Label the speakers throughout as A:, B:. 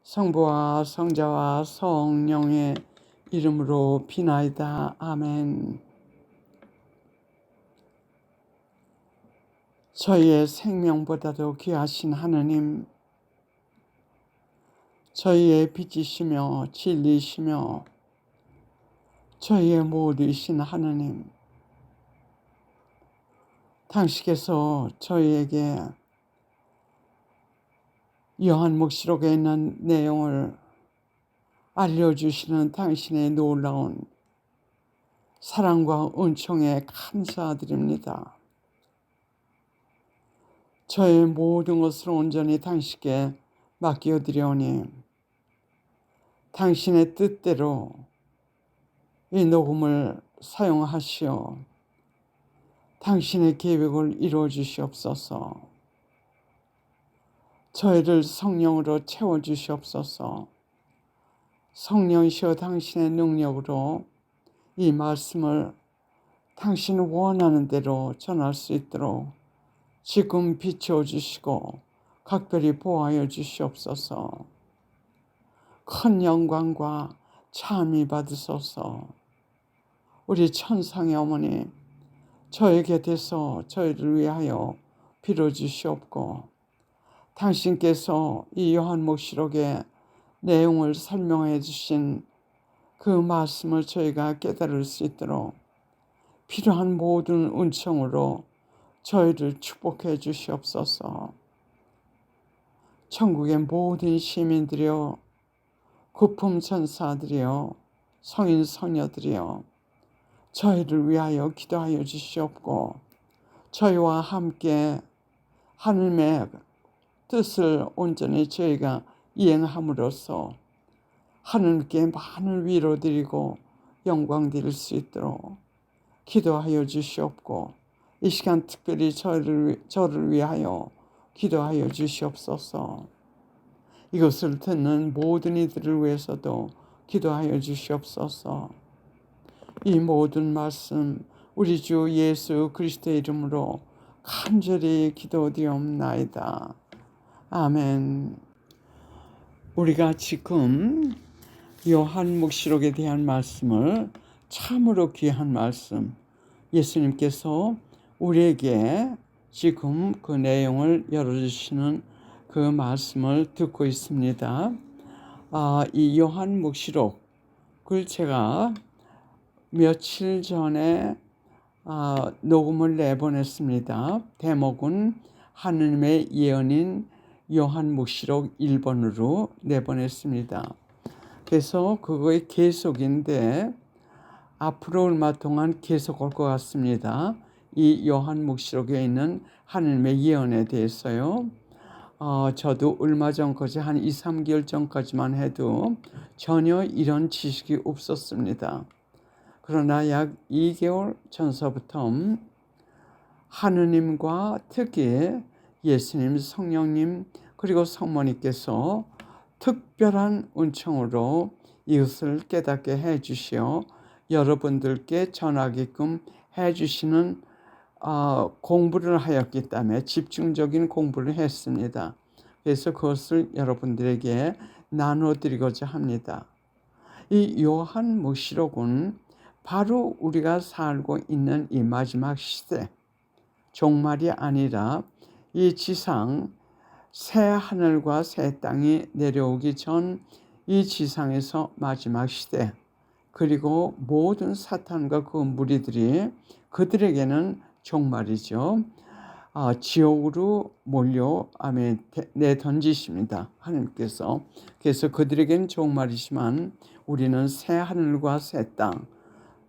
A: 성부와 성자와 성령의 이름으로 비나이다. 아멘. 저희의 생명보다도 귀하신 하느님, 저희의 빛이시며 진리시며 저희의 모두이신 하느님, 당신께서 저희에게 요한묵시록에 있는 내용을 알려주시는 당신의 놀라운 사랑과 은총에 감사드립니다. 저의 모든 것을 온전히 당신께 맡겨드려오니 당신의 뜻대로 이 녹음을 사용하시어 당신의 계획을 이루어 주시옵소서. 저희를 성령으로 채워주시옵소서. 성령이시여 당신의 능력으로 이 말씀을 당신 원하는 대로 전할 수 있도록 지금 비춰주시고 각별히 보호하여 주시옵소서. 큰 영광과 참이 받으소서. 우리 천상의 어머니, 저희 곁에서 저희를 위하여 빌어주시옵고 당신께서 이 요한묵시록의 내용을 설명해 주신 그 말씀을 저희가 깨달을 수 있도록 필요한 모든 은총으로 저희를 축복해 주시옵소서. 천국의 모든 시민들이여, 구품 천사들이여, 성인 성녀들이여, 저희를 위하여 기도하여 주시옵고 저희와 함께 하늘의 뜻을 온전히 저희가 이행함으로써 하느님께 많은 위로 드리고 영광 드릴 수 있도록 기도하여 주시옵고 이 시간 특별히 저를 위하여 기도하여 주시옵소서. 이것을 듣는 모든 이들을 위해서도 기도하여 주시옵소서. 이 모든 말씀 우리 주 예수 그리스도의 이름으로 간절히 기도드리옵나이다. 아멘. 우리가 지금 요한묵시록에 대한 말씀을, 참으로 귀한 말씀, 예수님께서 우리에게 지금 그 내용을 열어주시는 그 말씀을 듣고 있습니다. 이 요한묵시록을 제가 며칠 전에 녹음을 내보냈습니다. 대목은 하느님의 예언인 요한묵시록 1번으로 내보냈습니다. 그래서 그거의 계속인데 앞으로 얼마 동안 계속 올 것 같습니다. 이 요한묵시록에 있는 하느님의 예언에 대해서요. 저도 얼마 전까지 한 2, 3개월 전까지만 해도 전혀 이런 지식이 없었습니다. 그러나 약 2개월 전서부터 하느님과 특히 예수님, 성령님 그리고 성모님께서 특별한 은총으로 이것을 깨닫게 해주시어 여러분들께 전하게끔 해주시는 공부를 하였기 때문에 집중적인 공부를 했습니다. 그래서 그것을 여러분들에게 나눠드리고자 합니다. 이 요한묵시록은 바로 우리가 살고 있는 이 마지막 시대, 종말이 아니라 이 지상 새 하늘과 새 땅이 내려오기 전 이 지상에서 마지막 시대, 그리고 모든 사탄과 그 무리들이 그들에게는 종말이죠. 지옥으로 몰려 내던지십니다. 하나님께서. 그래서 그들에게는 종말이지만 우리는 새 하늘과 새 땅,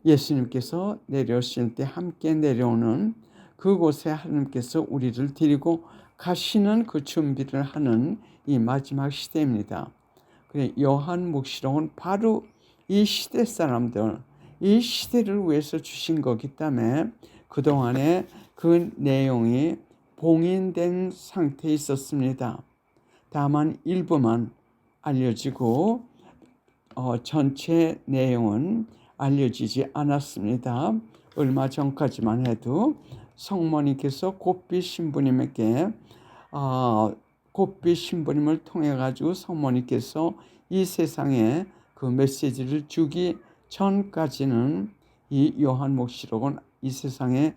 A: 예수님께서 내려오실 때 함께 내려오는 그곳에 하나님께서 우리를 데리고 가시는 그 준비를 하는 이 마지막 시대입니다. 그래, 요한묵시록은 바로 이 시대 사람들, 이 시대를 위해서 주신 거기 때문에 그동안에 그 내용이 봉인된 상태에 있었습니다. 다만 일부만 알려지고 전체 내용은 알려지지 않았습니다. 얼마 전까지만 해도 성모님께서 곱비 신부님에게 곱비 신부님을 통해 가지고 성모님께서 이 세상에 그 메시지를 주기 전까지는 이 요한복시록은 이 세상에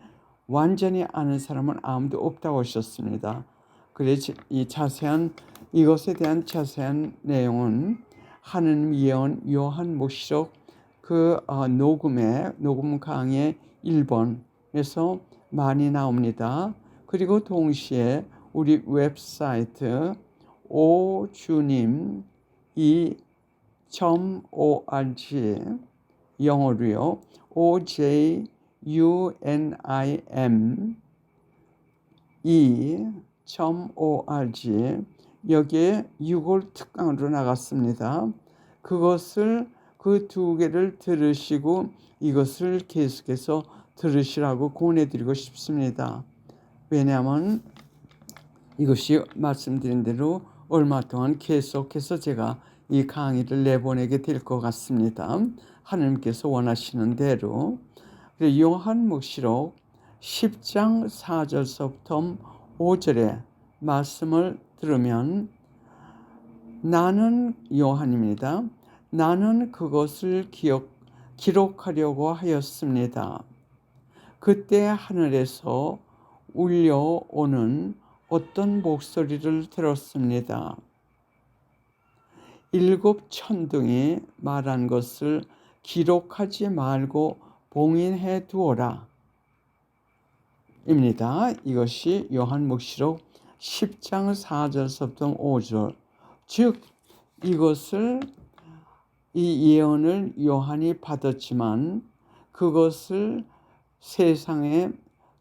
A: 완전히 아는 사람은 아무도 없다고 하셨습니다. 그래서 이 자세한 이것에 대한 자세한 내용은 하느님 예언 요한복시록 그 녹음 강의 1번에서 많이 나옵니다. 그리고 동시에 우리 웹사이트 ojunim.org 영어로요. ojunim.org 여기에 6월 특강으로 나갔습니다. 그것을 그 두 개를 들으시고 이것을 계속해서 들으시라고 권해드리고 싶습니다. 왜냐하면 이것이 말씀드린 대로 얼마 동안 계속해서 제가 이 강의를 내보내게 될 것 같습니다. 하나님께서 원하시는 대로. 요한복시록 10장 4절서부터 5절의 말씀을 들으면 나는 요한입니다. 나는 그것을 기록하려고 하였습니다. 그때 하늘에서 울려오는 어떤 목소리를 들었습니다. 7 천둥이 말한 것을 기록하지 말고 봉인해 두어라. 입니다. 이것이 요한복시록 10장 4절서부터 5절. 즉 이것을 이 예언을 요한이 받았지만 그것을 세상에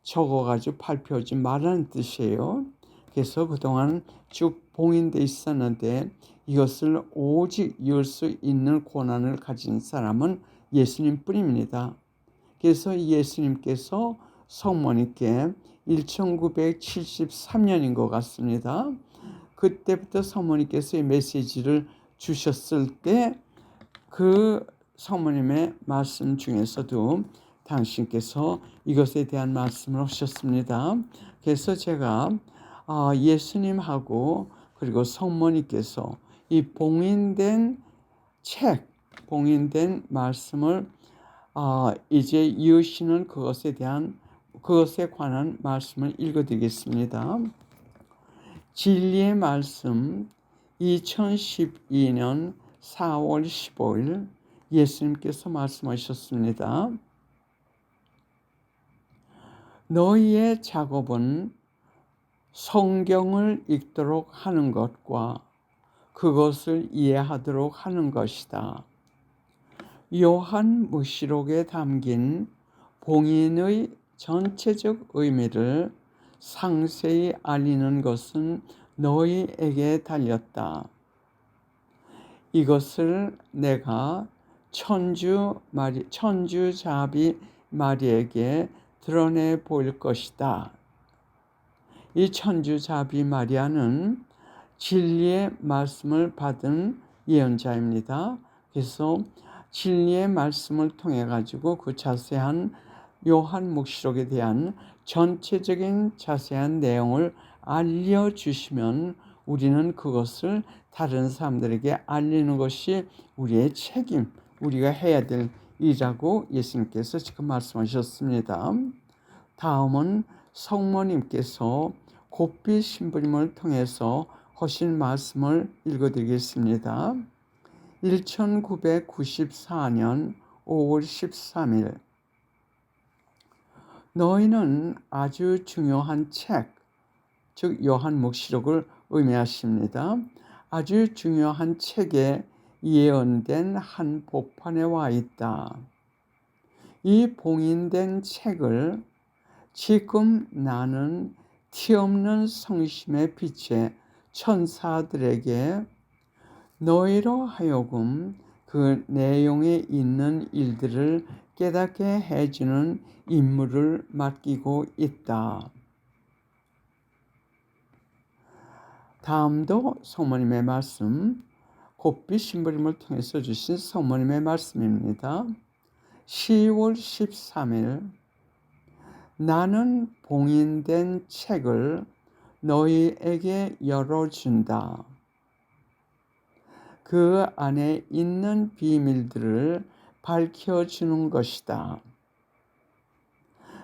A: 적어가지고 발표하지 말라는 뜻이에요. 그래서 그동안 쭉 봉인돼 있었는데 이것을 오직 열 수 있는 권한을 가진 사람은 예수님뿐입니다. 그래서 예수님께서 성모님께 1973년인 것 같습니다. 그때부터 성모님께서 이 메시지를 주셨을 때 그 성모님의 말씀 중에서도 당신께서 이것에 대한 말씀을 하셨습니다. 그래서 제가 예수님하고 그리고 성모님께서 이 봉인된 말씀을 이제 이으시는 그것에 관한 말씀을 읽어드리겠습니다. 진리의 말씀 2012년 4월 15일 예수님께서 말씀하셨습니다. 너희의 작업은 성경을 읽도록 하는 것과 그것을 이해하도록 하는 것이다. 요한복시록에 담긴 봉인의 전체적 의미를 상세히 알리는 것은 너희에게 달렸다. 이것을 내가 천주자비 마리에게 드러내 보일 것이다. 이 천주자비 마리아는 진리의 말씀을 받은 예언자입니다. 그래서 진리의 말씀을 통해 가지고 그 자세한 요한복시록에 대한 전체적인 자세한 내용을 알려주시면 우리는 그것을 다른 사람들에게 알리는 것이 우리의 책임, 우리가 해야 될 일이라고 예수님께서 지금 말씀하셨습니다. 다음은 성모님께서 곱비 신부님을 통해서 하신 말씀을 읽어드리겠습니다. 1994년 5월 13일 너희는 아주 중요한 책, 즉 요한복시록을 의미하십니다. 아주 중요한 책에 예언된 한 복판에 와 있다. 이 봉인된 책을 지금 나는 티없는 성심의 빛에 천사들에게 너희로 하여금 그 내용에 있는 일들을 깨닫게 해주는 임무를 맡기고 있다. 다음도 성모님의 말씀, 곱비 신부님을 통해서 주신 성모님의 말씀입니다. 10월 13일 나는 봉인된 책을 너희에게 열어준다. 그 안에 있는 비밀들을 밝혀주는 것이다.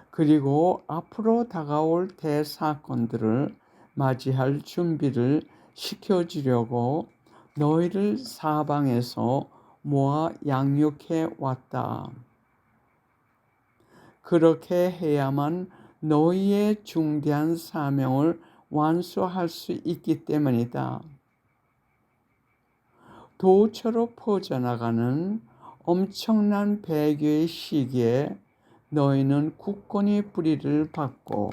A: 그리고 앞으로 다가올 대사건들을 맞이할 준비를 시켜주려고 너희를 사방에서 모아 양육해 왔다. 그렇게 해야만 너희의 중대한 사명을 완수할 수 있기 때문이다. 도처로 퍼져나가는 엄청난 배교의 시기에 너희는 굳건히 뿌리를 받고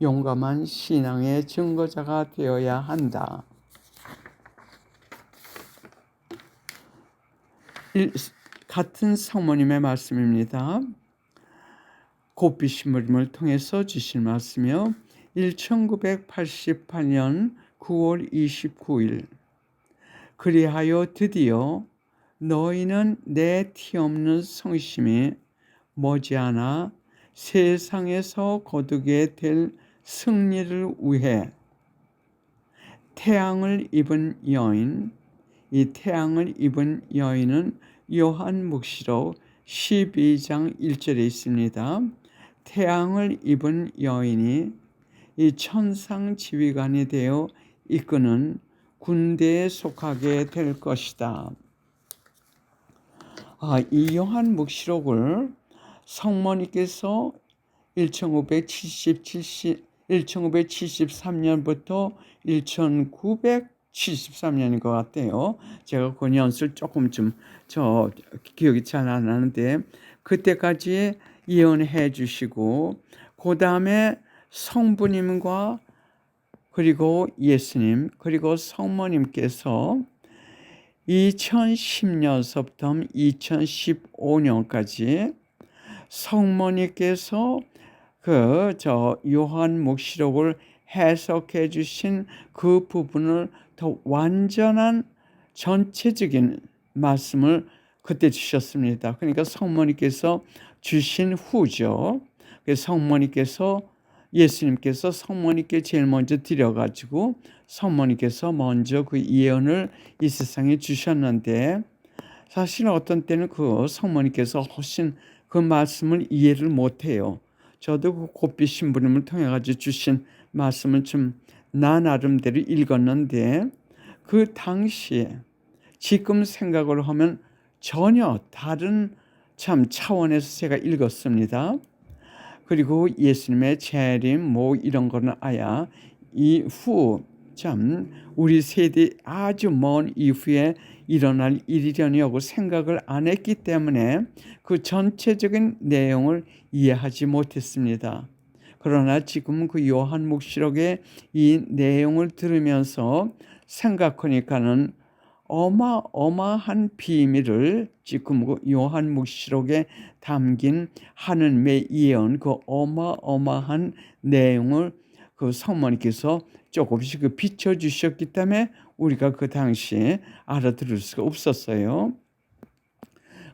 A: 용감한 신앙의 증거자가 되어야 한다. 같은 성모님의 말씀입니다. 고비 신부님을 통해서 주신 말씀이요. 1988년 9월 29일 그리하여 드디어 너희는 내 티없는 성심이 머지않아 세상에서 거두게 될 승리를 위해 태양을 입은 여인, 이 태양을 입은 여인은 요한묵시록 12장 1절에 있습니다. 태양을 입은 여인이 이 천상 지휘관이 되어 이끄는 군대에 속하게 될 것이다. 이 요한묵시록을 성모님께서 1973년부터 1973년인 것 같아요. 제가 그 연수를 조금 기억이 잘 안 나는데 그때까지 예언해 주시고 그 다음에 성부님과 그리고 예수님 그리고 성모님께서 2010년서부터 2015년까지 성모님께서 요한묵시록을 해석해 주신 그 부분을 더 완전한 전체적인 말씀을 그때 주셨습니다. 그러니까 성모님께서 주신 후죠. 성모님께서 예수님께서 성모님께 제일 먼저 드려가지고 성모님께서 먼저 그 예언을 이 세상에 주셨는데 사실 어떤 때는 그 성모님께서 훨씬 그 말씀을 이해를 못해요. 저도 그 고비 신부님을 통해 가지고 주신 말씀을 좀 나 나름대로 읽었는데 그 당시에 지금 생각을 하면 전혀 다른 참 차원에서 제가 읽었습니다. 그리고 예수님의 재림 이런 거는 아야 이후 참 우리 세대 아주 먼 이후에 일어날 일이려고 생각을 안 했기 때문에 그 전체적인 내용을 이해하지 못했습니다. 그러나 지금 그 요한묵시록의 이 내용을 들으면서 생각하니까는 어마어마한 비밀을 지금 그 요한묵시록에 담긴 하느님의 예언 그 어마어마한 내용을 그 성모님께서 조금씩 비춰주셨기 때문에 우리가 그 당시에 알아들을 수가 없었어요.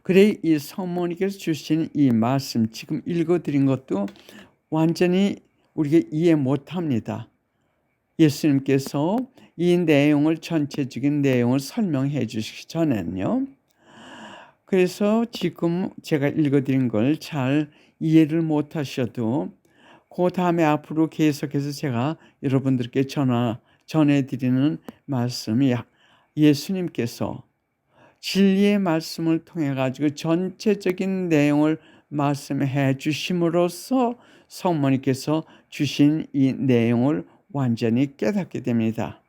A: 그래 이 성모님께서 주신 이 말씀 지금 읽어드린 것도 완전히 우리가 이해 못합니다. 예수님께서 이 내용을 전체적인 내용을 설명해 주시기 전에는요. 그래서 지금 제가 읽어드린 걸 잘 이해를 못하셔도 그 다음에 앞으로 계속해서 제가 여러분들께 전해드리는 말씀이 예수님께서 진리의 말씀을 통해 가지고 전체적인 내용을 말씀해 주심으로써 성모님께서 주신 이 내용을 완전히 깨닫게 됩니다.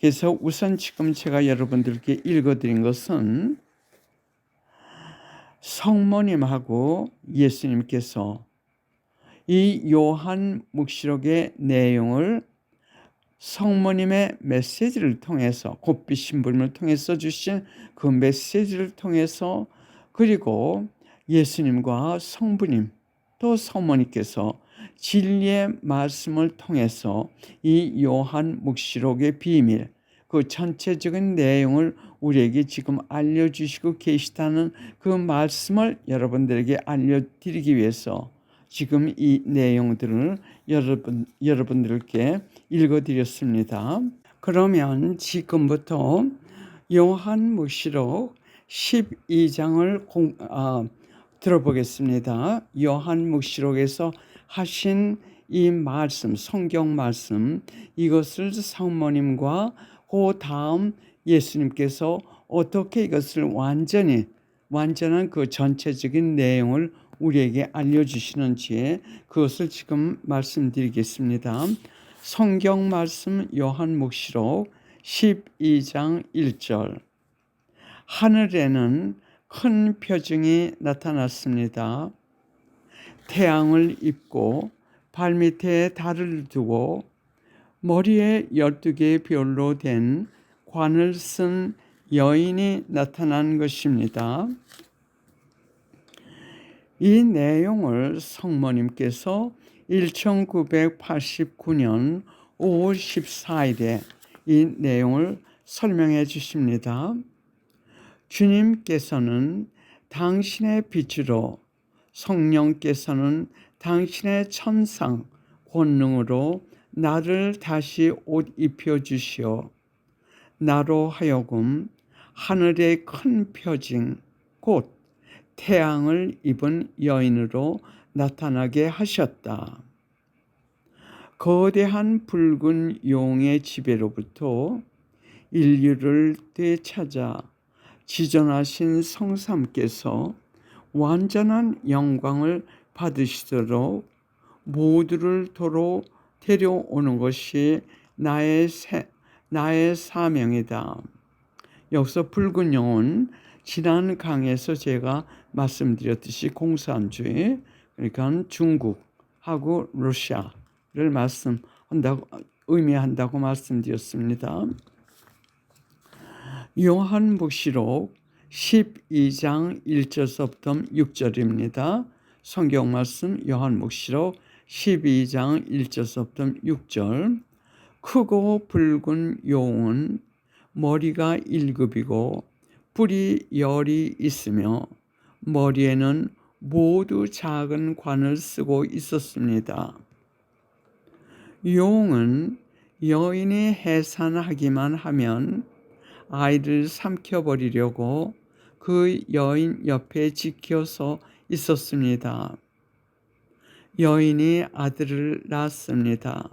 A: 그래서 우선 지금 제가 여러분들께 읽어드린 것은 성모님하고 예수님께서 이 요한묵시록의 내용을 성모님의 메시지를 통해서 고비 신부님을 통해서 주신 그 메시지를 통해서 그리고 예수님과 성부님 또 성모님께서 진리의 말씀을 통해서 이 요한묵시록의 비밀 그 전체적인 내용을 우리에게 지금 알려주시고 계시다는 그 말씀을 여러분들에게 알려드리기 위해서 지금 이 내용들을 여러분들께 읽어드렸습니다. 그러면 지금부터 요한묵시록 12장을 들어보겠습니다. 요한묵시록에서 하신 이 말씀, 성경 말씀, 이것을 성모님과 그 다음 예수님께서 어떻게 이것을 완전한 그 전체적인 내용을 우리에게 알려주시는지 그것을 지금 말씀드리겠습니다. 성경 말씀 요한묵시록 12장 1절. 하늘에는 큰 표징이 나타났습니다. 태양을 입고 발밑에 달을 두고 머리에 12개의 별로 된 관을 쓴 여인이 나타난 것입니다. 이 내용을 성모님께서 1989년 5월 14일에 이 내용을 설명해 주십니다. 주님께서는 당신의 빛으로, 성령께서는 당신의 천상 권능으로 나를 다시 옷 입혀주시어 나로 하여금 하늘의 큰 표징 곧 태양을 입은 여인으로 나타나게 하셨다. 거대한 붉은 용의 지배로부터 인류를 되찾아 지존하신 성삼께서 완전한 영광을 받으시도록 모두를 도로 데려오는 것이 나의 사명이다. 여기서 붉은 용은 지난 강에서 제가 말씀드렸듯이 공산주의, 그러니까 중국하고 러시아를 의미한다고 말씀드렸습니다. 요한묵시록 12장 1절부터 6절입니다. 성경 말씀 요한묵시록 12장 1절부터 6절. 크고 붉은 용은 머리가 1급이고 뿔이 10이 있으며 머리에는 모두 작은 관을 쓰고 있었습니다. 용은 여인이 해산하기만 하면 아이를 삼켜버리려고 그 여인 옆에 지켜서 있었습니다. 여인이 아들을 낳았습니다.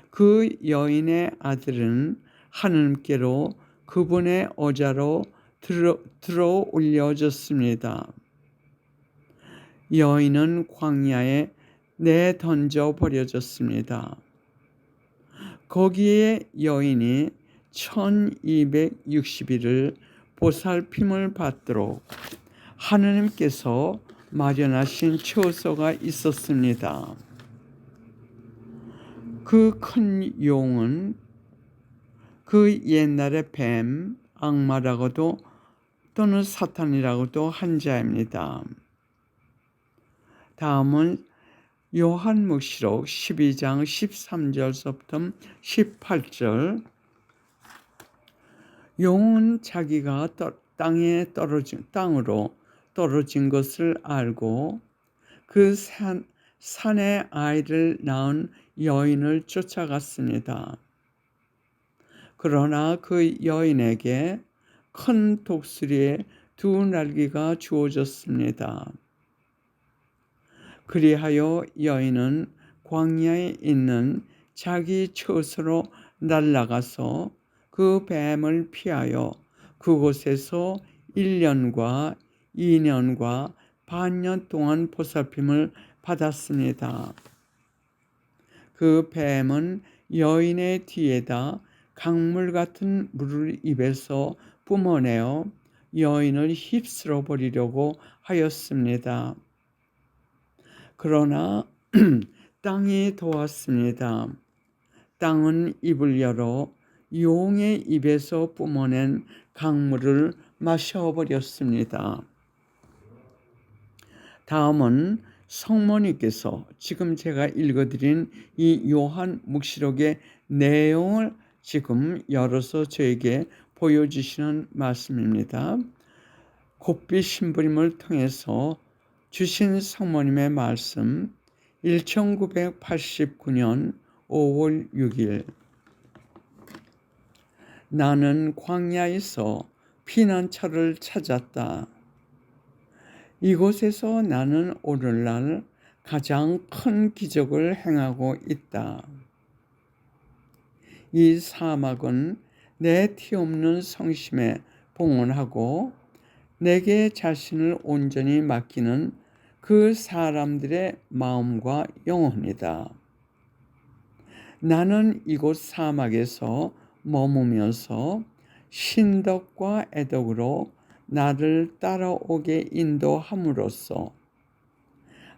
A: 그 여인의 아들은 하느님께로 그분의 어자로 들어 올려졌습니다. 여인은 광야에 내던져 버려졌습니다. 거기에 여인이 1260일을 보살핌을 받도록 하느님께서 마련하신 처소가 있었습니다. 그 큰 용은 그 옛날의 뱀, 악마라고도 또는 사탄이라고도 한 자입니다. 다음은 요한묵시록 12장 13절부터 18절. 용은 자기가 땅으로 떨어진 것을 알고 그 산에 아이를 낳은 여인을 쫓아갔습니다. 그러나 그 여인에게 큰 독수리의 2날개가 주어졌습니다. 그리하여 여인은 광야에 있는 자기 처소로 날아가서 그 뱀을 피하여 그곳에서 1년과 2년과 반년 동안 보살핌을 받았습니다. 그 뱀은 여인의 뒤에다 강물 같은 물을 입에서 뿜어내어 여인을 휩쓸어 버리려고 하였습니다. 그러나 땅이 도왔습니다. 땅은 입을 열어 용의 입에서 뿜어낸 강물을 마셔버렸습니다. 다음은 성모님께서 지금 제가 읽어드린 이 요한묵시록의 내용을 지금 열어서 저에게 보여주시는 말씀입니다. 곱비 신부님을 통해서 주신 성모님의 말씀 1989년 5월 6일 나는 광야에서 피난처를 찾았다. 이곳에서 나는 오늘날 가장 큰 기적을 행하고 있다. 이 사막은 내 티없는 성심에 봉헌하고 내게 자신을 온전히 맡기는 그 사람들의 마음과 영혼이다. 나는 이곳 사막에서 머무면서 신덕과 애덕으로 나를 따라오게 인도함으로써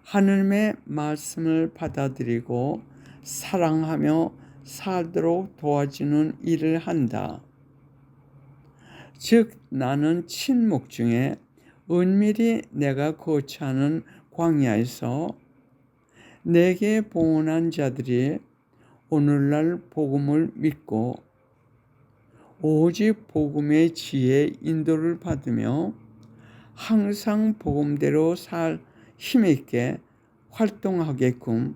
A: 하느님의 말씀을 받아들이고 사랑하며 살도록 도와주는 일을 한다. 즉 나는 침묵 중에 은밀히 내가 거처하는 광야에서 내게 봉헌한 자들이 오늘날 복음을 믿고 오직 복음의 지혜의 인도를 받으며 항상 복음대로 살 힘있게 활동하게끔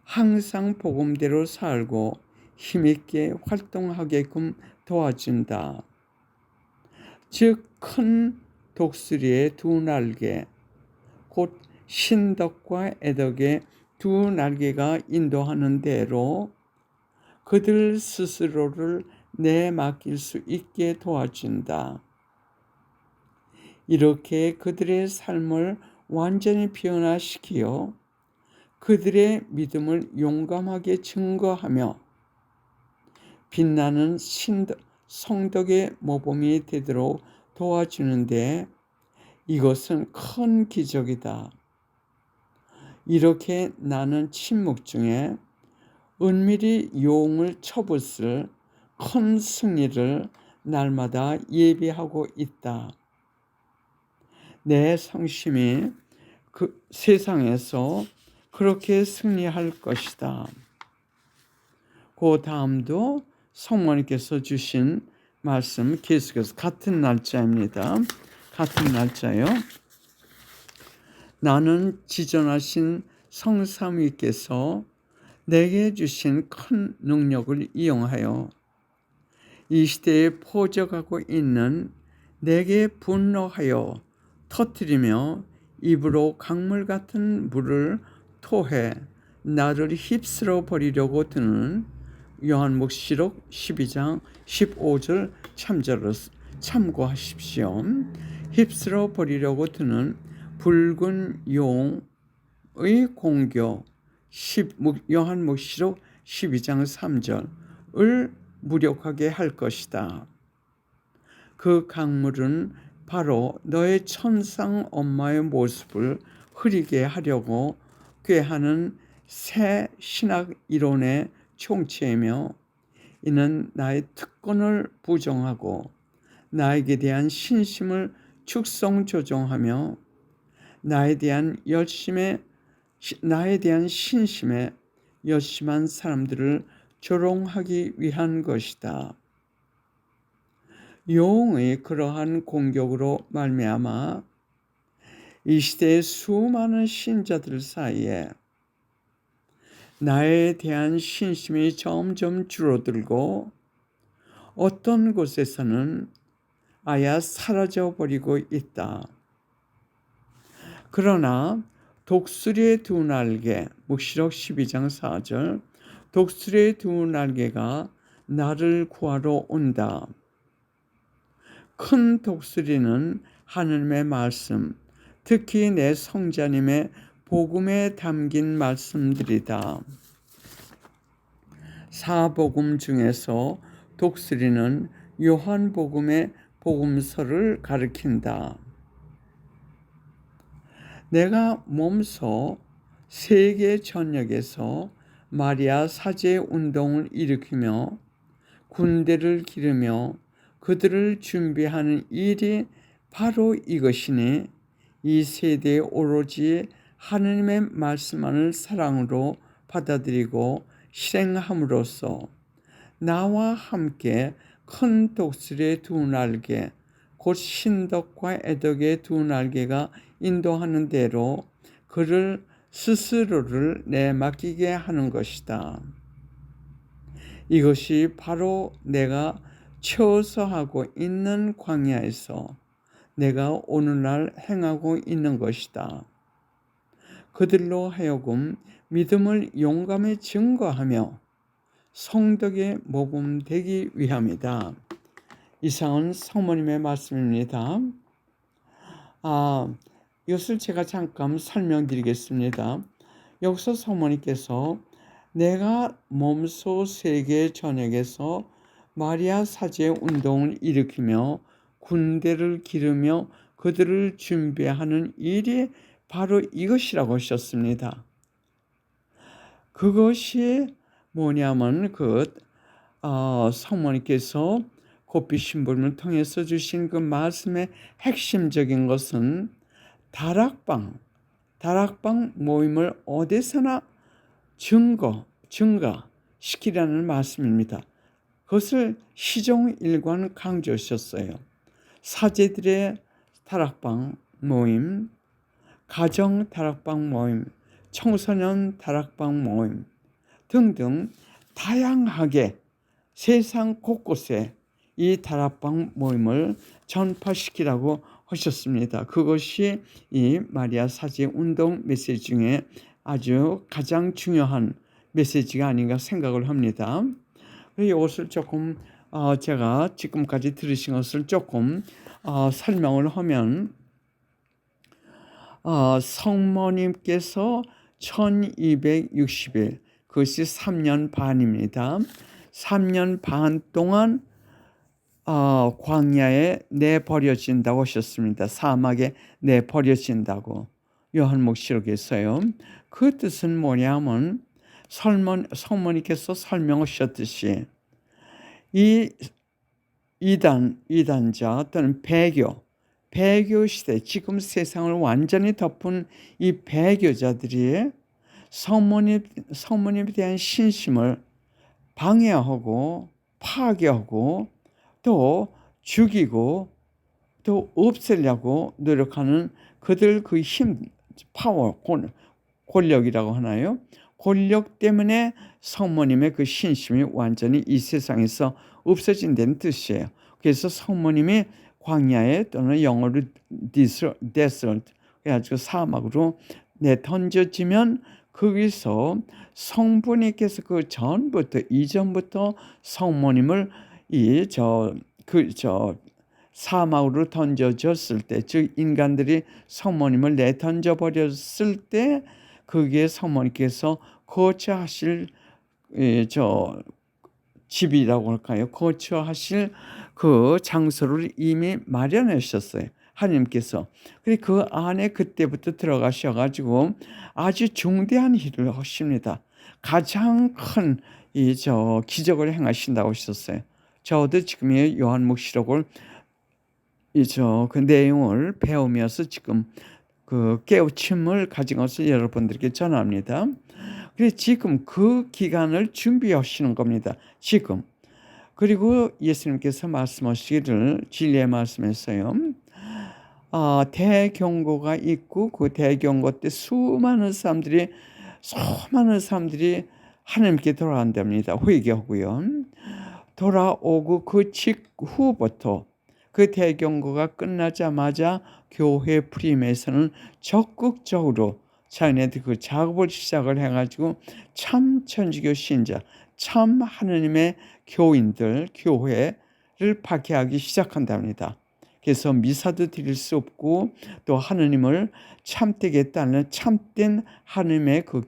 A: 항상 복음대로 살고 힘있게 활동하게끔 도와준다. 즉 큰 독수리의 두 날개 곧 신덕과 애덕의 두 날개가 인도하는 대로 그들 스스로를 내 맡길 수 있게 도와준다. 이렇게 그들의 삶을 완전히 변화시키어 그들의 믿음을 용감하게 증거하며 빛나는 성덕의 모범이 되도록 도와주는데 이것은 큰 기적이다. 이렇게 나는 침묵 중에 은밀히 용을 쳐붓을 큰 승리를 날마다 예비하고 있다. 내 성심이 그 세상에서 그렇게 승리할 것이다. 그 다음도 성모님께서 주신 말씀 계속해서 같은 날짜입니다. 같은 날짜요. 나는 지존하신 성삼위께서 내게 주신 큰 능력을 이용하여 이 시대에 퍼져가고 있는 내게 분노하여 터뜨리며 입으로 강물 같은 물을 토해 나를 휩쓸어 버리려고 드는 요한복음시록 12장 15절 참고하십시오. 휩쓸어 버리려고 드는 붉은 용의 공격 요한복음시록 12장 3절을 무력하게 할 것이다. 그 강물은 바로 너의 천상 엄마의 모습을 흐리게 하려고 꾀하는 새 신학 이론의 총체이며 이는 나의 특권을 부정하고 나에게 대한 신심을 축성 조종하며 나에 대한 신심에 열심한 사람들을 조롱하기 위한 것이다. 용의 그러한 공격으로 말미암아 이 시대의 수많은 신자들 사이에 나에 대한 신심이 점점 줄어들고 어떤 곳에서는 아예 사라져버리고 있다. 그러나 독수리의 두 날개, 묵시록 12장 4절, 독수리의 두 날개가 나를 구하러 온다. 큰 독수리는 하느님의 말씀, 특히 내 성자님의 복음에 담긴 말씀들이다. 사복음 중에서 독수리는 요한복음의 복음서를 가리킨다. 내가 몸소 세계 전역에서 마리아 사제 운동을 일으키며 군대를 기르며 그들을 준비하는 일이 바로 이것이니 이 세대에 오로지 하느님의 말씀만을 사랑으로 받아들이고 실행함으로써 나와 함께 큰 독수리의 두 날개 곧 신덕과 애덕의 두 날개가 인도하는 대로 그를 스스로를 내맡기게 하는 것이다. 이것이 바로 내가 처서하고 있는 광야에서 내가 오늘날 행하고 있는 것이다. 그들로 하여금 믿음을 용감히 증거하며 성덕에 모범되기 위함이다. 이상은 성모님의 말씀입니다. 이것을 제가 잠깐 설명드리겠습니다. 여기서 성모님께서 내가 몸소 세계 전역에서 마리아 사제 운동을 일으키며 군대를 기르며 그들을 준비하는 일이 바로 이것이라고 하셨습니다. 그것이 뭐냐면 성모님께서 고삐 신부님을 통해서 주신 그 말씀의 핵심적인 것은 다락방 모임을 어디서나 증가시키라는 말씀입니다. 그것을 시종일관 강조하셨어요. 사제들의 다락방 모임, 가정 다락방 모임, 청소년 다락방 모임 등등 다양하게 세상 곳곳에 이 다락방 모임을 전파시키라고 하셨습니다. 그것이 이 마리아 사제 운동 메시지 중에 아주 가장 중요한 메시지가 아닌가 생각을 합니다. 이것을 조금 제가 지금까지 들으신 것을 조금 설명을 하면 성모님께서 1260일 그것이 3년 반입니다. 3년 반 동안 광야에 내버려진다고 하셨습니다. 사막에 내버려진다고 요한복음시록에서요. 그 뜻은 뭐냐면 성모님께서 설명하셨듯이 이 이단자 또는 배교 시대, 지금 세상을 완전히 덮은 이 배교자들이 성모님에 대한 신심을 방해하고 파괴하고 또 죽이고 또 없애려고 노력하는 그들 그 힘, 파워, 권력이라고 하나요? 권력 때문에 성모님의 그 신심이 완전히 이 세상에서 없어진다는 뜻이에요. 그래서 성모님이 광야에 또는 영어로 데설트, 그래가지고 사막으로 내던져지면 거기서 성부님께서 그 전부터 이전부터 성모님을 사막으로 던져졌을 때, 즉 인간들이 성모님을 내던져 버렸을 때 거기에 성모님께서 거처하실 집이라고 할까요? 거처하실 그 장소를 이미 마련하셨어요. 하나님께서. 그리고 그 안에 그때부터 들어가셔가지고 아주 중대한 일을 하십니다. 가장 큰 기적을 행하신다고 하셨어요. 저도 지금 요한복음시록을 그 내용을 배우면서 지금 그 깨우침을 가진 것을 여러분들께 전합니다. 그래서 지금 그 기간을 준비하시는 겁니다. 지금. 그리고 예수님께서 말씀하시기를 진리의 말씀에서요. 대경고가 있고 그 대경고 때 수많은 사람들이 하나님께 돌아간답니다. 회개하고요. 돌아오고 그 직후부터 그 대경고가 끝나자마자 교회 프림에서는 적극적으로 자기네들 그 작업을 시작을 해가지고 참 천주교 신자, 참 하느님의 교인들, 교회를 박해하기 시작한답니다. 그래서 미사도 드릴 수 없고 또 하느님을 참되겠다는 참된 하느님의 그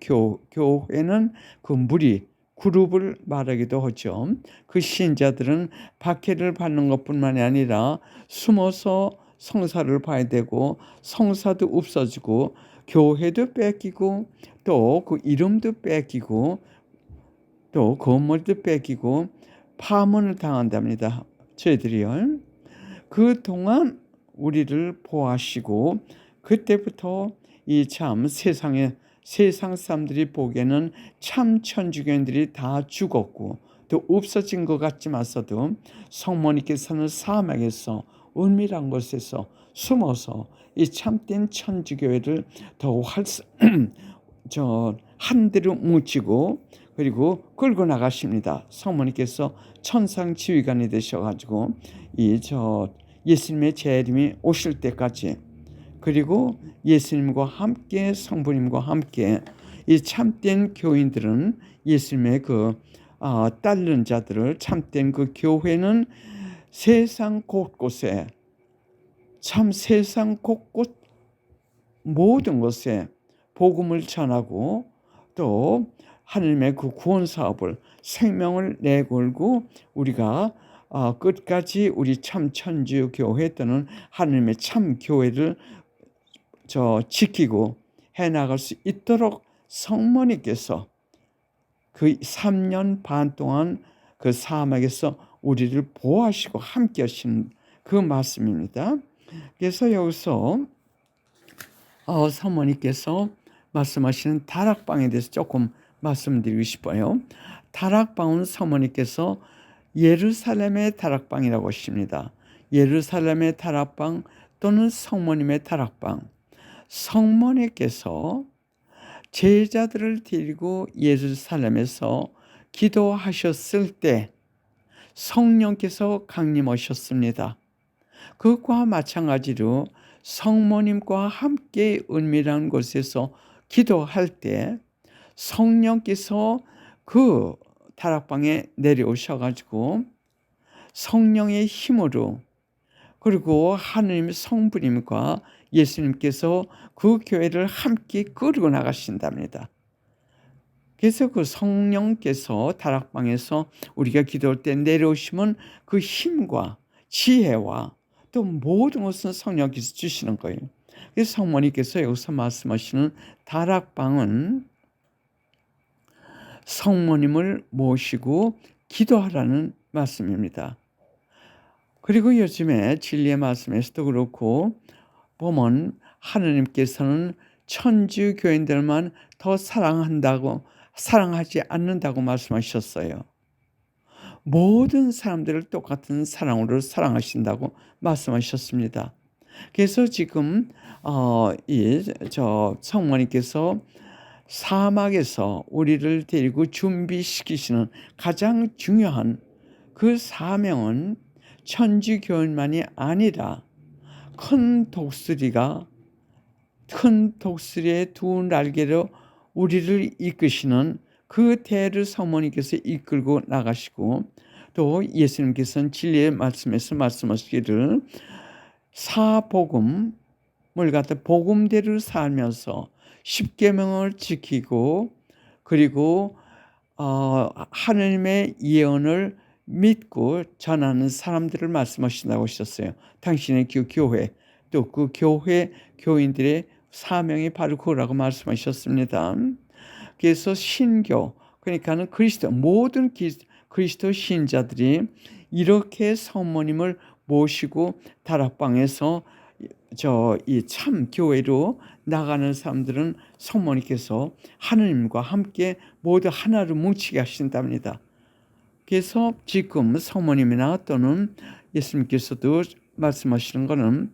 A: 교회는 그 무리, 그룹을 말하기도 하죠. 그 신자들은 박해를 받는 것뿐만이 아니라 숨어서 성사를 봐야 되고 성사도 없어지고 교회도 뺏기고 또 그 이름도 뺏기고 또 건물도 뺏기고 파문을 당한답니다. 저희들이요. 그동안 우리를 보호하시고 그때부터 이 참 세상 사람들이 보기에는 참 천주교인들이 다 죽었고 또 없어진 것 같지만서도 성모님께서는 사막에서 은밀한 곳에서 숨어서 이 참된 천주교회를 더욱 한대로 뭉치고 그리고 끌고 나가십니다. 성모님께서 천상지휘관이 되셔가지고 예수님의 재림이 오실 때까지, 그리고 예수님과 함께 성부님과 함께 이 참된 교인들은 예수님의 따르는 자들을, 참된 그 교회는 세상 곳곳에, 참 세상 곳곳 모든 곳에 복음을 전하고 또 하나님의 그 구원 사업을, 생명을 내걸고 우리가 끝까지 우리 참 천주 교회 또는 하나님의 참 교회를 지키고 해나갈 수 있도록 성모님께서 그 3년 반 동안 그 사막에서 우리를 보호하시고 함께 하시는 그 말씀입니다. 그래서 여기서 사모님께서 말씀하시는 다락방에 대해서 조금 말씀드리고 싶어요. 다락방은 사모님께서 예루살렘의 다락방이라고 하십니다. 예루살렘의 다락방 또는 성모님의 다락방. 성모님께서 제자들을 데리고 예루살렘에서 기도하셨을 때 성령께서 강림하셨습니다. 그것과 마찬가지로 성모님과 함께 은밀한 곳에서 기도할 때 성령께서 그 다락방에 내려오셔가지고 성령의 힘으로, 그리고 하느님 성부님과 예수님께서 그 교회를 함께 끌고 나가신답니다. 그래서 그 성령께서 다락방에서 우리가 기도할 때 내려오시면 그 힘과 지혜와 또 모든 것은 성령께서 주시는 거예요. 그래서 성모님께서 여기서 말씀하시는 다락방은 성모님을 모시고 기도하라는 말씀입니다. 그리고 요즘에 진리의 말씀에서도 그렇고 보면 하느님께서는 천주 교인들만 더 사랑하지 않는다고 말씀하셨어요. 모든 사람들을 똑같은 사랑으로 사랑하신다고 말씀하셨습니다. 그래서 지금 성모님께서 사막에서 우리를 데리고 준비시키시는 가장 중요한 그 사명은 천주교인만이 아니라 큰 독수리의 두 날개로 우리를 이끄시는 그 대를 성모님께서 이끌고 나가시고, 또 예수님께서는 진리의 말씀에서 말씀하시기를 사복음을 갖다 복음대로 살면서 십계명을 지키고 그리고 하나님의 예언을 믿고 전하는 사람들을 말씀하신다고 하셨어요. 당신의 그 교회, 또 그 교회 교인들의 사명이 바로 그거라고 말씀하셨습니다. 그래서 신교, 그러니까는 모든 그리스도 신자들이 이렇게 성모님을 모시고 다락방에서 이 참 교회로 나가는 사람들은 성모님께서 하느님과 함께 모두 하나로 뭉치게 하신답니다. 그래서 지금 성모님이나 또는 예수님께서도 말씀하시는 것은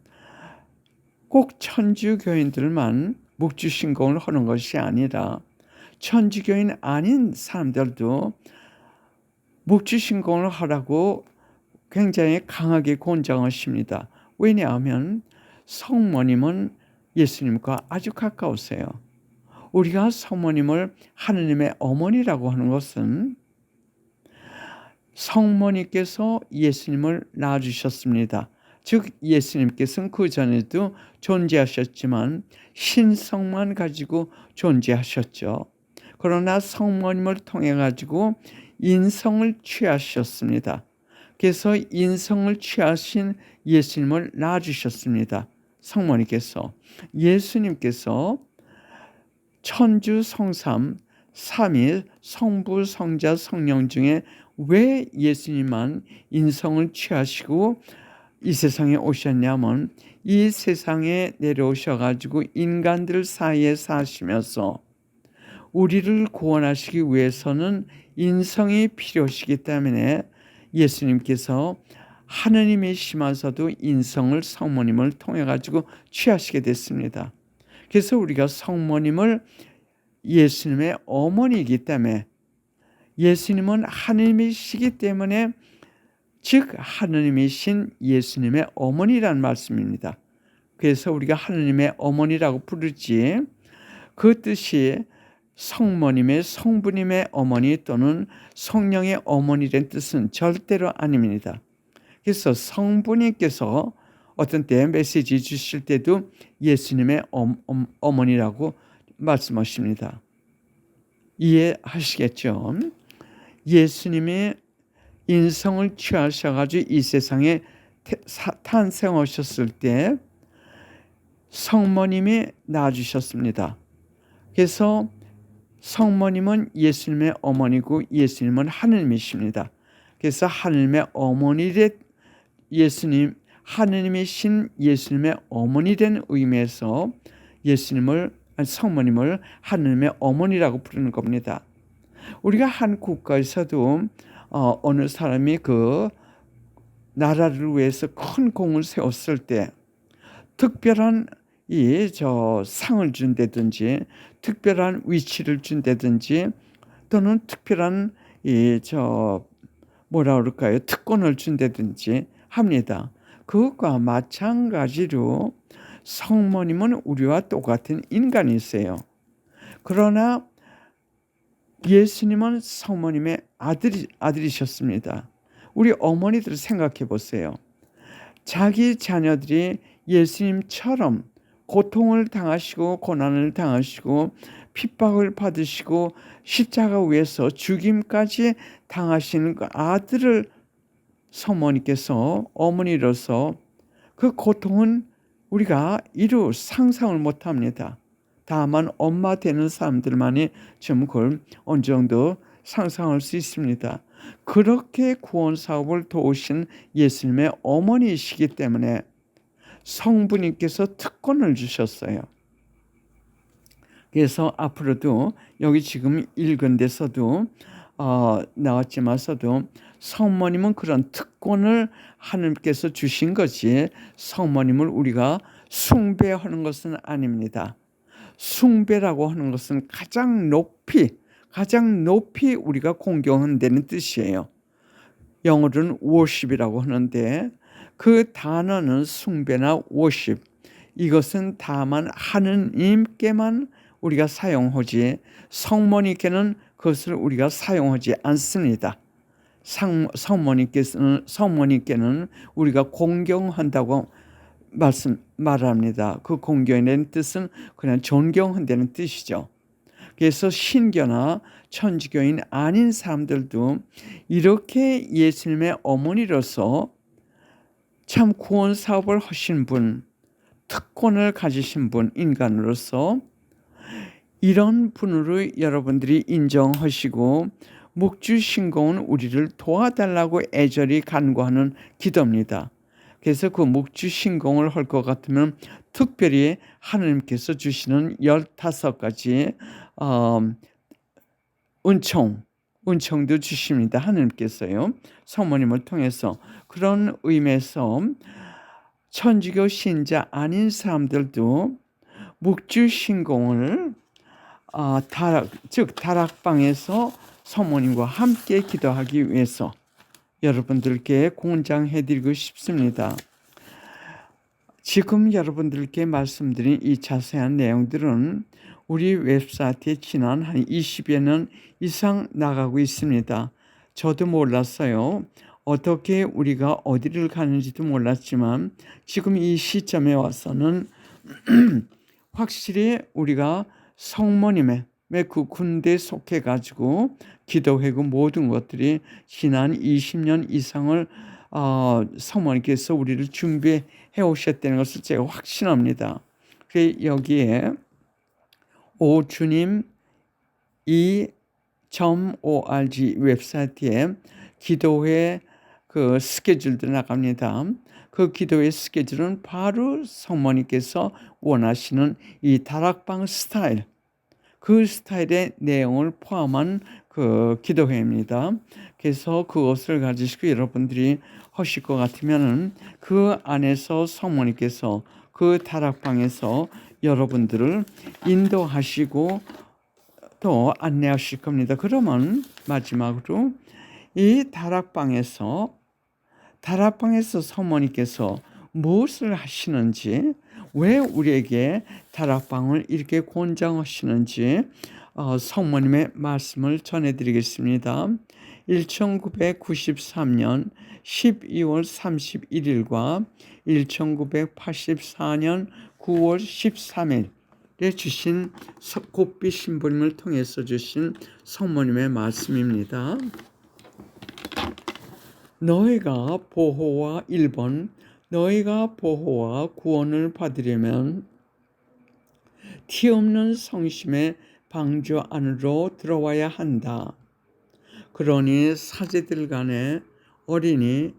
A: 꼭 천주교인들만 묵주신공을 하는 것이 아니라 천주교인 아닌 사람들도 묵주신공을 하라고 굉장히 강하게 권장하십니다. 왜냐하면 성모님은 예수님과 아주 가까우세요. 우리가 성모님을 하느님의 어머니라고 하는 것은 성모님께서 예수님을 낳아주셨습니다. 즉 예수님께서는 그 전에도 존재하셨지만 신성만 가지고 존재하셨죠. 그러나 성모님을 통해 가지고 인성을 취하셨습니다. 그래서 인성을 취하신 예수님을 낳아주셨습니다. 성모님께서, 예수님께서 천주 성삼 삼위 성부 성자 성령 중에 왜 예수님만 인성을 취하시고 이 세상에 오셨냐면, 이 세상에 내려오셔가지고 인간들 사이에 사시면서 우리를 구원하시기 위해서는 인성이 필요하시기 때문에 예수님께서 하느님이시면서도 인성을 성모님을 통해 가지고 취하시게 됐습니다. 그래서 우리가 성모님을 예수님의 어머니이기 때문에, 예수님은 하느님이시기 때문에, 즉 하느님이신 예수님의 어머니란 말씀입니다. 그래서 우리가 하느님의 어머니라고 부르지, 그 뜻이 성모님의, 성부님의 어머니 또는 성령의 어머니란 뜻은 절대로 아닙니다. 그래서 성부님께서 어떤 때 메시지 주실 때도 예수님의 어머니라고 말씀하십니다. 이해하시겠죠? 예수님이 인성을 취하셔가지고 이 세상에 탄생하셨을 때 성모님이 낳아주셨습니다. 그래서 성모님은 예수님의 어머니고 예수님은 하느님이십니다. 그래서 하느님의 어머니된 예수님, 하느님이신 예수님의 어머니된 의미에서 성모님을 하느님의 어머니라고 부르는 겁니다. 우리가 한 국가에서도 어느 사람이 그 나라를 위해서 큰 공을 세웠을 때 특별한 상을 준다든지 특별한 위치를 준다든지 또는 특별한 특권을 준다든지 합니다. 그것과 마찬가지로 성모님은 우리와 똑같은 인간이세요. 그러나 예수님은 성모님의 아들이셨습니다. 우리 어머니들 생각해 보세요. 자기 자녀들이 예수님처럼 고통을 당하시고 고난을 당하시고 핍박을 받으시고 십자가 위에서 죽임까지 당하시는 그 아들을 성모님께서 어머니로서 그 고통은 우리가 이루 상상을 못합니다. 다만 엄마 되는 사람들만이 좀 그걸 어느 정도 상상할 수 있습니다. 그렇게 구원 사업을 도우신 예수님의 어머니이시기 때문에 성부님께서 특권을 주셨어요. 그래서 앞으로도 여기 지금 읽은 데서도 나왔지만서도 성모님은 그런 특권을 하나님께서 주신 거지 성모님을 우리가 숭배하는 것은 아닙니다. 숭배라고 하는 것은 가장 높이 우리가 공경한다는 뜻이에요. 영어로는 worship이라고 하는데 그 단어는 숭배나 worship, 이것은 다만 하느님께만 우리가 사용하지 성모님께는 그것을 우리가 사용하지 않습니다. 성모님께는 우리가 공경한다고 말합니다. 그 공경의 뜻은 그냥 존경한다는 뜻이죠. 그래서 신교나 천주교인 아닌 사람들도 이렇게 예수님의 어머니로서 참 구원 사업을 하신 분, 특권을 가지신 분, 인간으로서 이런 분으로 여러분들이 인정하시고 묵주신공은 우리를 도와달라고 애절히 간구하는 기도입니다. 그래서 그 묵주신공을 할 것 같으면 특별히 하나님께서 주시는 15가지 은총도 주십니다. 하나님께서요. 성모님을 통해서. 그런 의미에서 천주교 신자 아닌 사람들도 묵주신공을 다락방에서 성모님과 함께 기도하기 위해서 여러분들께 권장해드리고 싶습니다. 지금 여러분들께 말씀드린 이 자세한 내용들은 우리 웹사이트에 지난 한 20여 년 이상 나가고 있습니다. 저도 몰랐어요. 어떻게 우리가 어디를 가는지도 몰랐지만 지금 이 시점에 와서는 확실히 우리가 성모님의 그 군대에 속해가지고 기도하고 모든 것들이 지난 20년 이상을 성모님께서 우리를 준비해 오셨다는 것을 제가 확신합니다. 여기에 오주님 .org 웹사이트에 기도회 그 스케줄도 나갑니다. 그 기도의 스케줄은 바로 성모님께서 원하시는 이 다락방 스타일, 그 스타일의 내용을 포함한 그 기도회입니다. 그래서 그것을 가지시고 여러분들이 하실 것 같으면은 그 안에서 성모님께서 그 다락방에서 여러분들을 인도하시고 또 안내하실 겁니다. 그러면 마지막으로 이 다락방에서 성모님께서 무엇을 하시는지, 왜 우리에게 다락방을 이렇게 권장하시는지 성모님의 말씀을 전해드리겠습니다. 1993년 12월 31일과 1984년 9월 13일에 주신 곱비 신부님을 통해서 주신 성모님의 말씀입니다. 너희가 보호와 1번 너희가 보호와 구원을 받으려면 티 없는 성심의 방주 안으로 들어와야 한다. 그러니 사제들 간에 어린이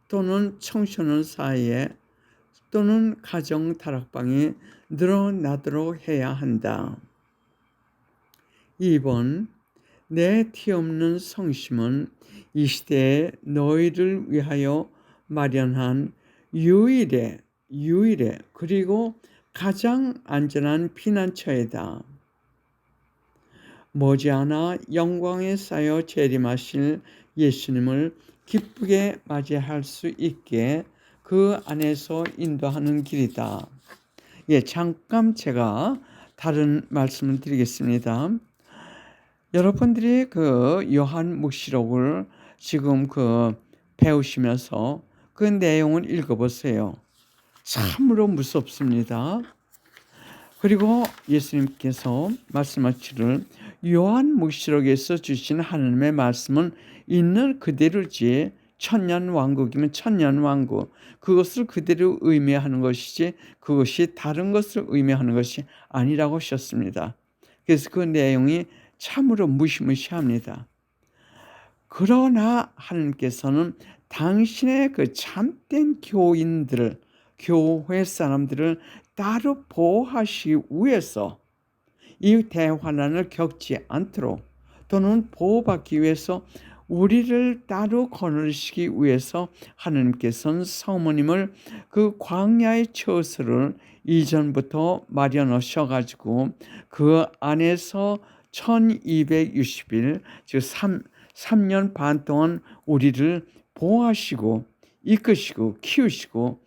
A: 또는 청소년 사이에 또는 가정 다락방이 늘어나도록 해야 한다. 2번 내 티 없는 성심은 이 시대에 너희를 위하여 마련한 유일의 그리고 가장 안전한 피난처이다. 머지않아 영광에 쌓여 재림하실 예수님을 기쁘게 맞이할 수 있게 그 안에서 인도하는 길이다. 잠깐 제가 다른 말씀을 드리겠습니다. 여러분들이 그 요한묵시록을 지금 배우시면서 그 내용을 읽어보세요. 참으로 무섭습니다. 그리고 예수님께서 말씀하시기를 요한묵시록에서 주신 하나님의 말씀은 있는 그대로지, 천년왕국이면 천년왕국, 그것을 그대로 의미하는 것이지 그것이 다른 것을 의미하는 것이 아니라고 하셨습니다. 그래서 그 내용이 참으로 무시무시합니다. 그러나 하나님께서는 당신의 그 참된 교인들을, 교회 사람들을 따로 보호하시기 위해서 이 대환란을 겪지 않도록, 또는 보호받기 위해서 우리를 따로 거느리시기 위해서 하나님께서는 성모님을 그 광야의 처소를 이전부터 마련하셔가지고 그 안에서 1260일, 즉 3년 반 동안 우리를 보호하시고 이끄시고 키우시고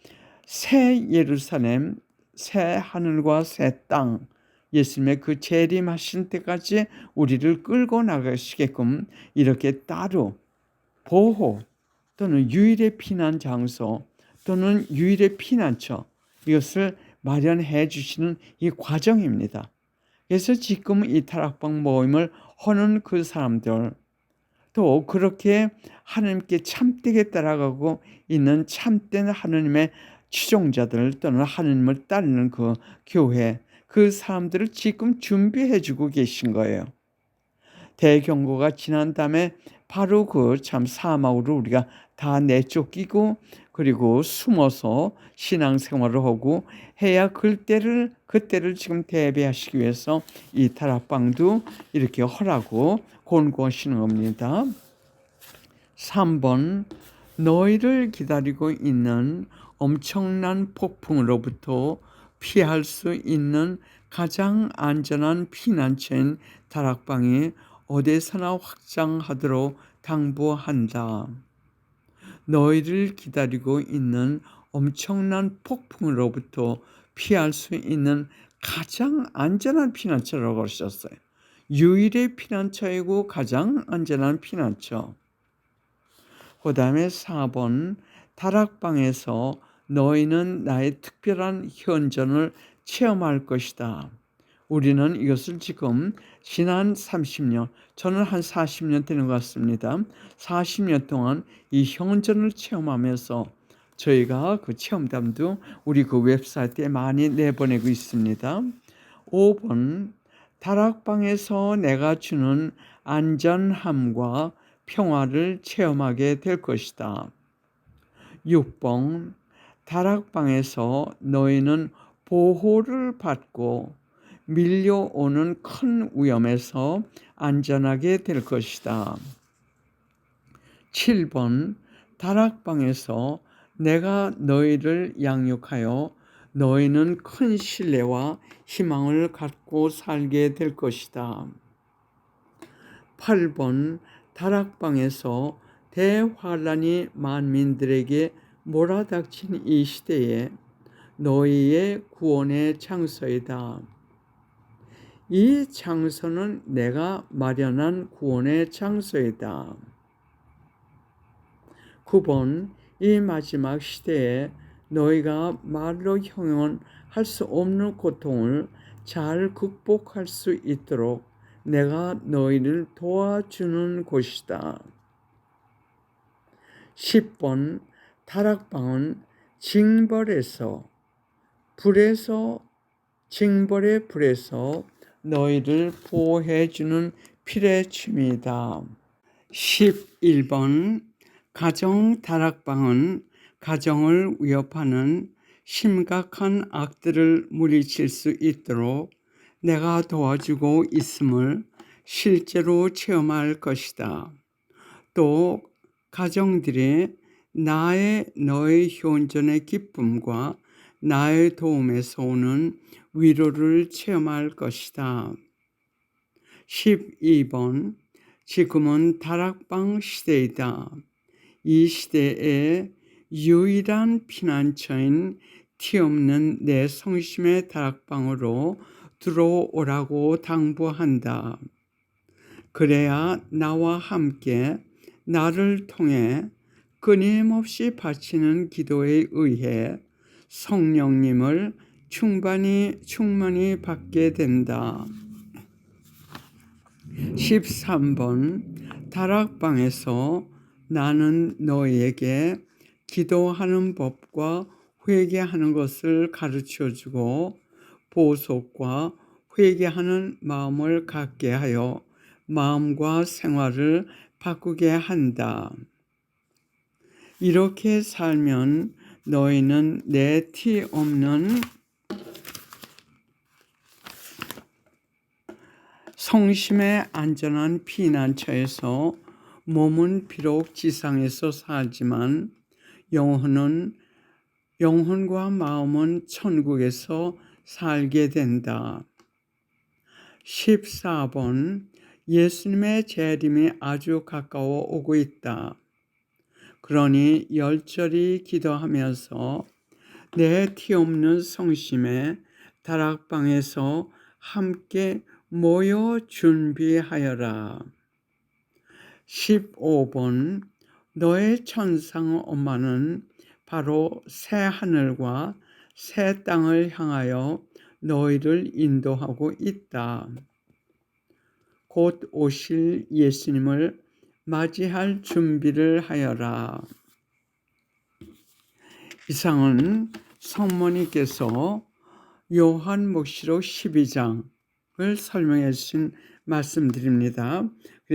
A: 새 예루살렘, 새 하늘과 새 땅, 예수님의 그 재림하신 때까지 우리를 끌고 나가시게끔 이렇게 따로 보호 또는 유일의 피난 장소 또는 유일의 피난처, 이것을 마련해 주시는 이 과정입니다. 그래서 지금 이 다락방 모임을 하는 그 사람들, 또 그렇게 하나님께 참되게 따라가고 있는 참된 하나님의 추종자들 또는 하나님을 따르는 그 교회, 그 사람들을 지금 준비해 주고 계신 거예요. 대경고가 지난 다음에 바로 그 참 사막으로 우리가 다 내쫓기고 그리고 숨어서 신앙생활을 하고 해야 그때를 지금 대비하시기 위해서 이 다락방도 이렇게 허라고 권고하시는 겁니다. 3번 너희를 기다리고 있는 엄청난 폭풍으로부터 피할 수 있는 가장 안전한 피난처인 다락방이 어디서나 확장하도록 당부한다. 너희를 기다리고 있는 엄청난 폭풍으로부터 피할 수 있는 가장 안전한 피난처라고 하셨어요. 유일의 피난처이고 가장 안전한 피난처. 그 다음에 4번 다락방에서 너희는 나의 특별한 현존을 체험할 것이다. 우리는 이것을 지금 지난 30년, 저는 한 40년 되는 것 같습니다. 40년 동안 이 현존을 체험하면서 저희가 그 체험담도 우리 그 웹사이트에 많이 내보내고 있습니다. 5번 다락방에서 내가 주는 안전함과 평화를 체험하게 될 것이다. 6번 다락방에서 너희는 보호를 받고 밀려오는 큰 위험에서 안전하게 될 것이다. 7번 다락방에서 내가 너희를 양육하여 너희는 큰 신뢰와 희망을 갖고 살게 될 것이다. 8번 다락방에서 대환란이 만민들에게 몰아닥친 이 시대에 너희의 구원의 장소이다. 이 장소는 내가 마련한 구원의 장소이다. 9번 이 마지막 시대에 너희가 말로 형용할 수 없는 고통을 잘 극복할 수 있도록 내가 너희를 도와주는 곳이다. 10번 다락방은 징벌의 불에서 너희를 보호해주는 피뢰침이다. 11번 가정 다락방은 가정을 위협하는 심각한 악들을 물리칠 수 있도록 내가 도와주고 있음을 실제로 체험할 것이다. 또 가정들이 너의 현존의 기쁨과 나의 도움에서 오는 위로를 체험할 것이다. 12번 지금은 다락방 시대이다. 이 시대의 유일한 피난처인 티없는 내 성심의 다락방으로 들어오라고 당부한다. 그래야 나와 함께 나를 통해 끊임없이 바치는 기도에 의해 성령님을 충만히 받게 된다. 13번 다락방에서 나는 너희에게 기도하는 법과 회개하는 것을 가르쳐주고 보속과 회개하는 마음을 갖게 하여 마음과 생활을 바꾸게 한다. 이렇게 살면 너희는 내 티 없는 성심의 안전한 피난처에서 몸은 비록 지상에서 살지만 영혼과 마음은 천국에서 살게 된다. 14번 예수님의 재림이 아주 가까워 오고 있다. 그러니 열절히 기도하면서 내 티 없는 성심의 다락방에서 함께 모여 준비하여라. 15번 너의 천상 엄마는 바로 새 하늘과 새 땅을 향하여 너희를 인도하고 있다. 곧 오실 예수님을 맞이할 준비를 하여라. 이상은 성모님께서 요한복음록 12장을 설명해 주신 말씀드립니다.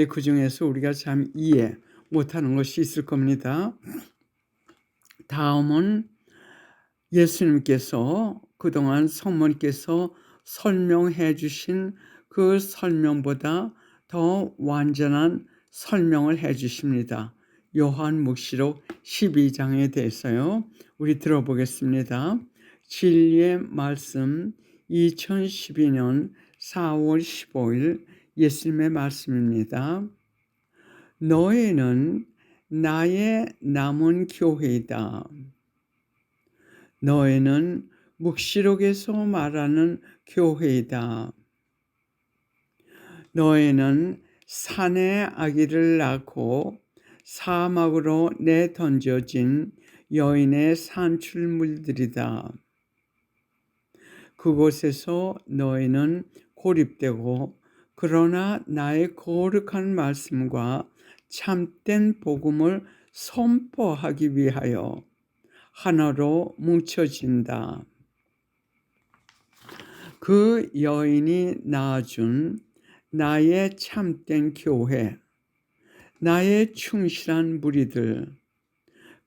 A: 그 중에서 우리가 참 이해 못하는 것이 있을 겁니다. 다음은 예수님께서 그동안 성모님께서 설명해 주신 그 설명보다 더 완전한 설명을 해 주십니다. 요한복음록 12장에 대해서요. 우리 들어보겠습니다. 진리의 말씀 2012년 4월 15일 예수님의 말씀입니다. 너희는 나의 남은 교회이다. 너희는 묵시록에서 말하는 교회이다. 너희는 산에 아기를 낳고 사막으로 내던져진 여인의 산출물들이다. 그곳에서 너희는 고립되고 그러나 나의 거룩한 말씀과 참된 복음을 선포하기 위하여 하나로 뭉쳐진다. 그 여인이 낳아준 나의 참된 교회, 나의 충실한 무리들,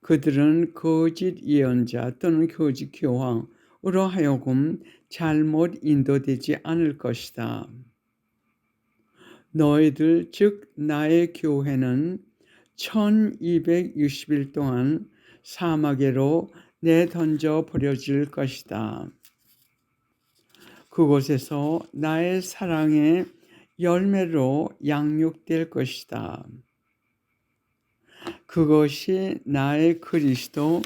A: 그들은 거짓 예언자 또는 거짓 교황으로 하여금 잘못 인도되지 않을 것이다. 너희들 즉 나의 교회는 1260일 동안 사막에로 내던져 버려질 것이다. 그곳에서 나의 사랑의 열매로 양육될 것이다. 그것이 나의 그리스도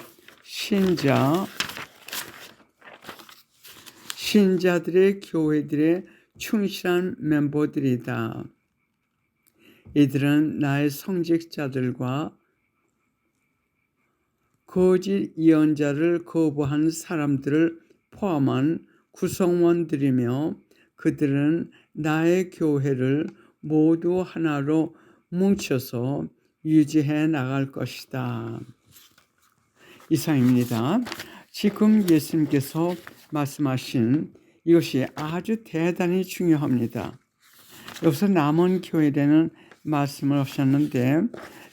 A: 신자들의 교회들의 충실한 멤버들이다. 이들은 나의 성직자들과 거짓 예언자를 거부한 사람들을 포함한 구성원들이며 그들은 나의 교회를 모두 하나로 뭉쳐서 유지해 나갈 것이다. 이상입니다. 지금 예수님께서 말씀하신 이것이 아주 대단히 중요합니다. 여기서 남은 교회라는 말씀을 하셨는데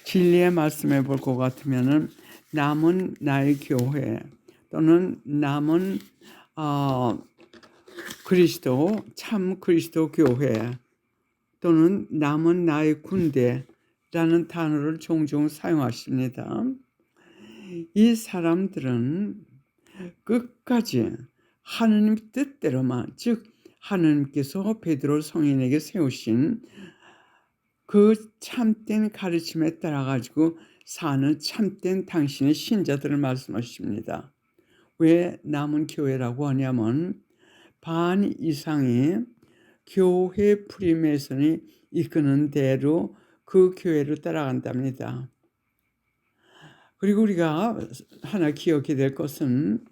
A: 진리의 말씀해 볼 것 같으면은 남은 나의 교회 또는 남은 그리스도 참 그리스도 교회 또는 남은 나의 군대라는 단어를 종종 사용하십니다. 이 사람들은 끝까지 하느님 뜻대로만, 즉 하느님께서 베드로 성인에게 세우신 그 참된 가르침에 따라 가지고 사는 참된 당신의 신자들을 말씀하십니다. 왜 남은 교회라고 하냐면 반 이상이 교회 프리메이슨이 이끄는 대로 그 교회를 따라간답니다. 그리고 우리가 하나 기억해야 될 것은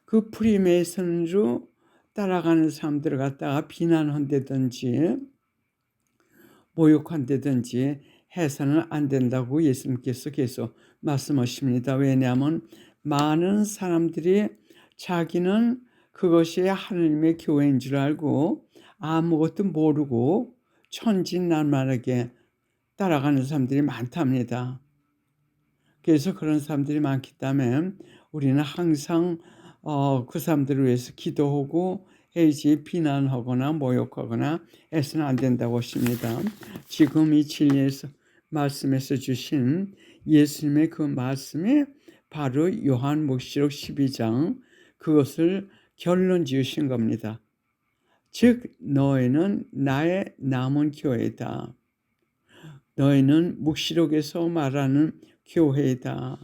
A: 그 프리메이슨으로 따라가는 사람들을 갖다가 비난한다든지 모욕한다든지 해서는 안 된다고 예수님께서 계속 말씀하십니다. 왜냐하면 많은 사람들이 자기는 그것이 하느님의 교회인 줄 알고 아무것도 모르고 천진난만하게 따라가는 사람들이 많답니다. 그래서 그런 사람들이 많기 때문에 우리는 항상 그 사람들을 위해서 기도하고 해야지 비난하거나 모욕하거나 해서는 안 된다고 하십니다. 지금 이 진리에서 말씀에서 주신 예수님의 그 말씀이 바로 요한복음록 12장 그것을 결론 지으신 겁니다. 즉 너희는 나의 남은 교회다. 너희는 묵시록에서 말하는 교회이다.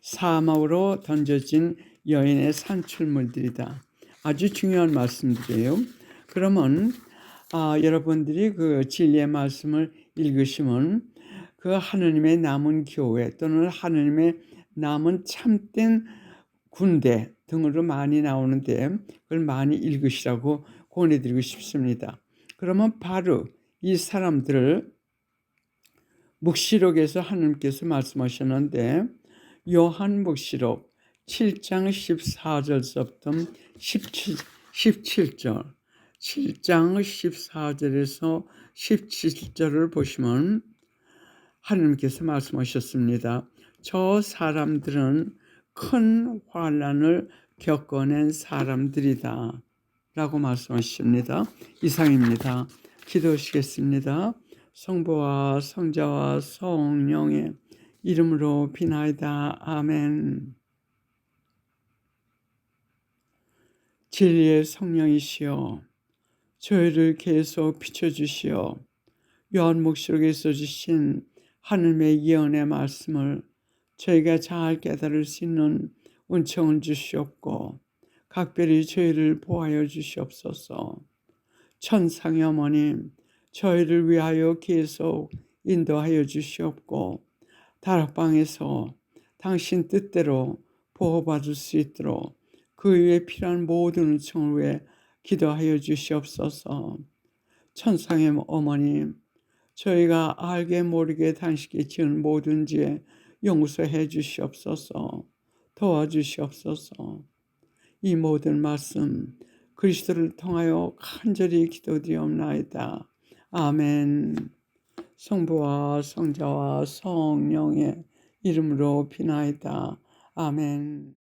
A: 사막으로 던져진 여인의 산출물들이다. 아주 중요한 말씀들이에요. 그러면 여러분들이 그 진리의 말씀을 읽으시면 그 하느님의 남은 교회 또는 하느님의 남은 참된 군대 등으로 많이 나오는데 그걸 많이 읽으시라고 권해드리고 싶습니다. 그러면 바로 이 사람들을 묵시록에서 하느님께서 말씀하셨는데 요한묵시록 7장 14절부터 17절 7장 14절에서 17절을 보시면 하느님께서 말씀하셨습니다. 저 사람들은 큰 환난을 겪어낸 사람들이다 라고 말씀하십니다. 이상입니다. 기도하시겠습니다. 성부와 성자와 성령의 이름으로 비나이다. 아멘. 진리의 성령이시여 저희를 계속 비춰주시어 요한묵시록에서 주신 하늘의 예언의 말씀을 저희가 잘 깨달을 수 있는 은총을 주시옵고 각별히 저희를 보호하여 주시옵소서. 천상의 어머님 저희를 위하여 계속 인도하여 주시옵고 다락방에서 당신 뜻대로 보호받을 수 있도록 그 위에 필요한 모든 은총을 위해 기도하여 주시옵소서. 천상의 어머님 저희가 알게 모르게 당신께 지은 모든 죄 용서해 주시옵소서. 도와주시옵소서. 이 모든 말씀 그리스도를 통하여 간절히 기도드리옵나이다. 아멘. 성부와 성자와 성령의 이름으로 비나이다. 아멘.